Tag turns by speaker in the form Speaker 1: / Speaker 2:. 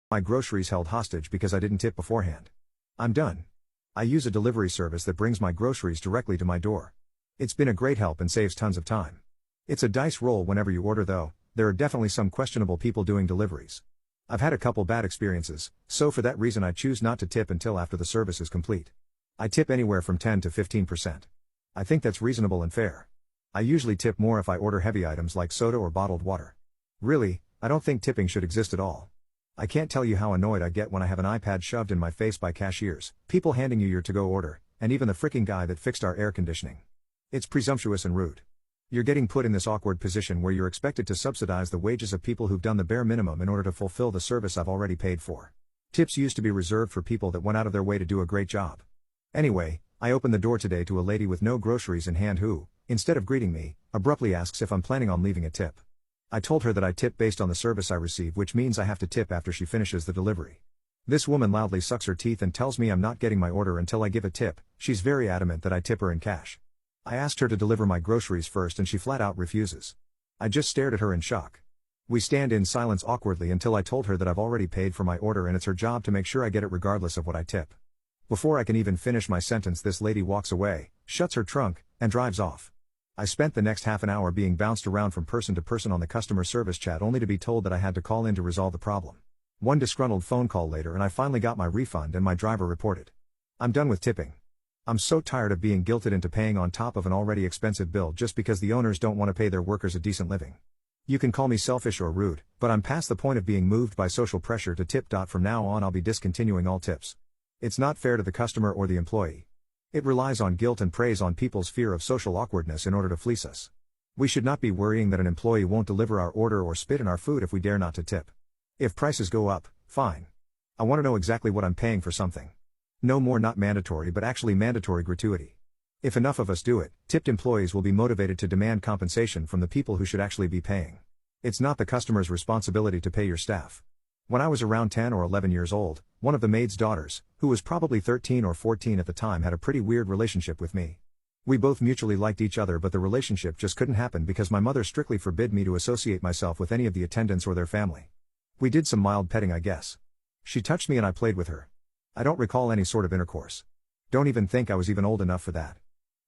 Speaker 1: My groceries held hostage because I didn't tip beforehand. I'm done. I use a delivery service that brings my groceries directly to my door. It's been a great help and saves tons of time. It's a dice roll whenever you order though, there are definitely some questionable people doing deliveries. I've had a couple bad experiences, so for that reason I choose not to tip until after the service is complete. I tip anywhere from 10 to 15%. I think that's reasonable and fair. I usually tip more if I order heavy items like soda or bottled water. Really, I don't think tipping should exist at all. I can't tell you how annoyed I get when I have an iPad shoved in my face by cashiers, people handing you your to-go order, and even the freaking guy that fixed our air conditioning. It's presumptuous and rude. You're getting put in this awkward position where you're expected to subsidize the wages of people who've done the bare minimum in order to fulfill the service I've already paid for. Tips used to be reserved for people that went out of their way to do a great job. Anyway, I opened the door today to a lady with no groceries in hand who, instead of greeting me, abruptly asks if I'm planning on leaving a tip. I told her that I tip based on the service I receive, which means I have to tip after she finishes the delivery. This woman loudly sucks her teeth and tells me I'm not getting my order until I give a tip. She's very adamant that I tip her in cash. I asked her to deliver my groceries first and she flat out refuses. I just stared at her in shock. We stand in silence awkwardly until I told her that I've already paid for my order and it's her job to make sure I get it regardless of what I tip. Before I can even finish my sentence, this lady walks away, shuts her trunk, and drives off. I spent the next half an hour being bounced around from person to person on the customer service chat only to be told that I had to call in to resolve the problem. One disgruntled phone call later and I finally got my refund and my driver reported. I'm done with tipping. I'm so tired of being guilted into paying on top of an already expensive bill just because the owners don't want to pay their workers a decent living. You can call me selfish or rude, but I'm past the point of being moved by social pressure to tip. From now on I'll be discontinuing all tips. It's not fair to the customer or the employee. It relies on guilt and preys on people's fear of social awkwardness in order to fleece us. We should not be worrying that an employee won't deliver our order or spit in our food if we dare not to tip. If prices go up, fine. I want to know exactly what I'm paying for something. No more not mandatory but actually mandatory gratuity. If enough of us do it, tipped employees will be motivated to demand compensation from the people who should actually be paying. It's not the customer's responsibility to pay your staff. When I was around 10 or 11 years old, one of the maid's daughters, who was probably 13 or 14 at the time, had a pretty weird relationship with me. We both mutually liked each other, but the relationship just couldn't happen because my mother strictly forbid me to associate myself with any of the attendants or their family. We did some mild petting, I guess. She touched me and I played with her. I don't recall any sort of intercourse. Don't even think I was even old enough for that.